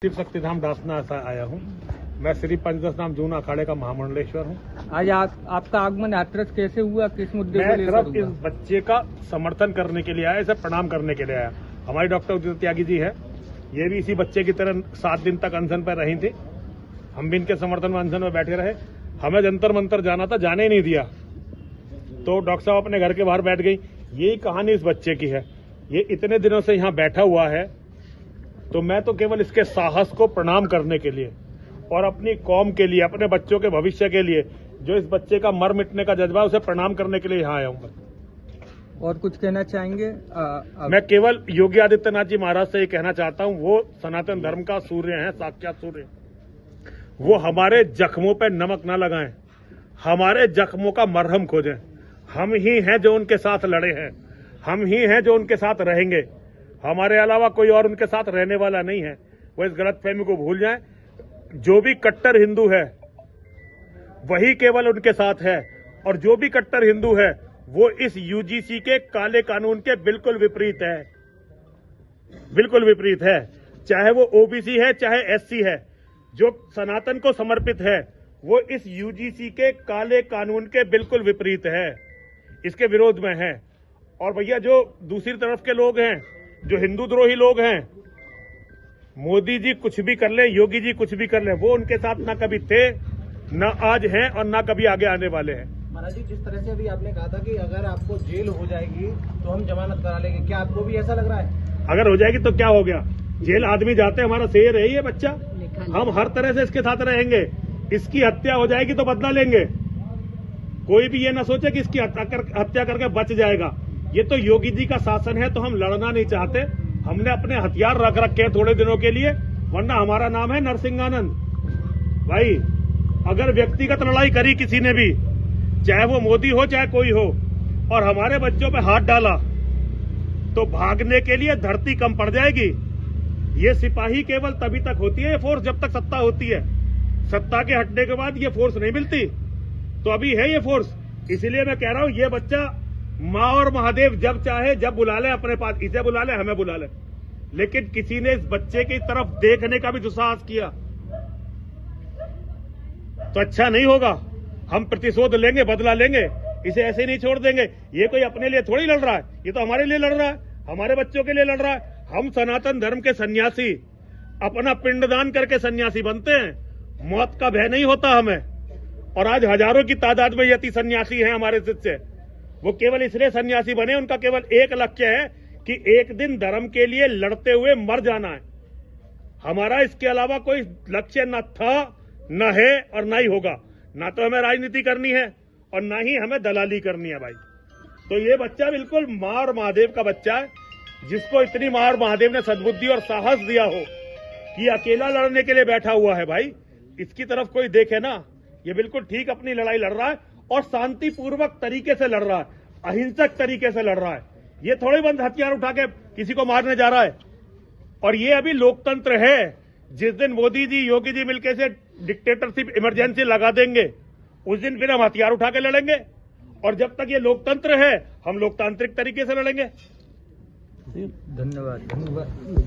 शिव शक्तिधाम दासना से आया हूँ। मैं श्री पंचदश नाम जून अखाड़े का महामंडलेश्वर हूँ। आज आपका आगमन हाथरस कैसे हुआ, किस मुद्दे मैं को सिर्फ लेकर इस बच्चे का समर्थन करने के लिए आया, इसे प्रणाम करने के लिए आया। हमारी डॉक्टर उदित त्यागी जी है, ये भी इसी बच्चे की तरह 7 दिन तक अनशन पर रही थी। हम भी इनके समर्थन में अनशन में बैठे रहे। हमें जंतर मंतर जाना था, जाने ही नहीं दिया, तो डॉक्टर साहब अपने घर के बाहर बैठ गई। यही कहानी इस बच्चे की है। ये इतने दिनों से यहाँ बैठा हुआ है, तो मैं तो केवल इसके साहस को प्रणाम करने के लिए और अपनी कौम के लिए, अपने बच्चों के भविष्य के लिए, जो इस बच्चे का मर मिटने का जज्बा है, उसे प्रणाम करने के लिए यहाँ आया हूँ। और कुछ कहना चाहेंगे? मैं केवल योगी आदित्यनाथ जी महाराज से ये कहना चाहता हूँ, वो सनातन धर्म का सूर्य हैं, साक्षात सूर्य। वो हमारे जख्मों पे नमक ना लगाएं, हमारे जख्मों का मरहम खोजें। हम ही हैं जो उनके साथ लड़े हैं, हम ही हैं जो उनके साथ रहेंगे। हमारे अलावा कोई और उनके साथ रहने वाला नहीं है। वो इस गलतफहमी को भूल जाएं। जो भी कट्टर हिंदू है वही केवल उनके साथ है, और जो भी कट्टर हिंदू है वो इस यूजीसी के काले कानून के बिल्कुल विपरीत है, बिल्कुल विपरीत है। चाहे वो ओबीसी है, चाहे एससी है, जो सनातन को समर्पित है, वो इस यूजीसी के काले कानून के बिल्कुल विपरीत है, इसके विरोध में है। और भैया, जो दूसरी तरफ के लोग हैं, जो हिंदू द्रोही लोग हैं, मोदी जी कुछ भी कर ले, योगी जी कुछ भी कर ले, वो उनके साथ ना कभी थे, ना आज हैं, और ना कभी आगे आने वाले हैं। महाराज जी, जिस तरह से अभी आपने कहा था कि अगर आपको जेल हो जाएगी तो हम जमानत करा लेंगे, क्या आपको भी ऐसा लग रहा है? अगर हो जाएगी तो क्या हो गया? जेल आदमी जाते, हमारा शेर है ये बच्चा। हम हर तरह से इसके साथ रहेंगे। इसकी हत्या हो जाएगी तो बदला लेंगे। कोई भी ये ना सोचे कि इसकी हत्या करके बच जाएगा। ये तो योगी जी का शासन है, तो हम लड़ना नहीं चाहते। हमने अपने हथियार रख रखे हैं थोड़े दिनों के लिए, वरना हमारा नाम है नरसिंहानंद। भाई, अगर व्यक्तिगत लड़ाई करी किसी ने भी, चाहे वो मोदी हो चाहे कोई हो, और हमारे बच्चों पे हाथ डाला, तो भागने के लिए धरती कम पड़ जाएगी। ये सिपाही केवल तभी तक होती है, ये फोर्स जब तक सत्ता होती है। सत्ता के हटने के बाद ये फोर्स नहीं मिलती। तो अभी है ये फोर्स। इसलिए मैं कह रहा हूं, ये बच्चा माँ और महादेव जब चाहे जब बुला ले अपने पास, इसे बुला ले, हमें बुला ले, लेकिन किसी ने इस बच्चे की तरफ देखने का भी दुस्साहस किया तो अच्छा नहीं होगा। हम प्रतिशोध लेंगे, बदला लेंगे, इसे ऐसे नहीं छोड़ देंगे। ये कोई अपने लिए थोड़ी लड़ रहा है, ये तो हमारे लिए लड़ रहा है, हमारे बच्चों के लिए लड़ रहा है। हम सनातन धर्म के सन्यासी अपना पिंडदान करके सन्यासी बनते हैं, मौत का भय नहीं होता हमें। और आज हजारों की तादाद में यति सन्यासी हैं हमारे शिष्य। वो केवल इसलिए सन्यासी बने, उनका केवल एक लक्ष्य है कि एक दिन धर्म के लिए लड़ते हुए मर जाना है। हमारा इसके अलावा कोई लक्ष्य न था, न है, और न ही होगा। ना तो हमें राजनीति करनी है और ना ही हमें दलाली करनी है भाई। तो ये बच्चा बिल्कुल माँ और महादेव का बच्चा है, जिसको इतनी माँ और महादेव ने सद्बुद्धि और साहस दिया हो कि अकेला लड़ने के लिए बैठा हुआ है। भाई, इसकी तरफ कोई देखे ना, ये बिल्कुल ठीक अपनी लड़ाई लड़ रहा है, और शांतिपूर्वक तरीके से लड़ रहा है, अहिंसक तरीके से लड़ रहा है। ये थोड़ी बंद हथियार उठा के किसी को मारने जा रहा है। और ये अभी लोकतंत्र है। जिस दिन मोदी जी, योगी जी मिलकर से डिक्टेटरशिप इमरजेंसी लगा देंगे, उस दिन फिर हम हथियार उठा के लड़ेंगे। और जब तक ये लोकतंत्र है, हम लोकतांत्रिक तरीके से लड़ेंगे। धन्यवाद।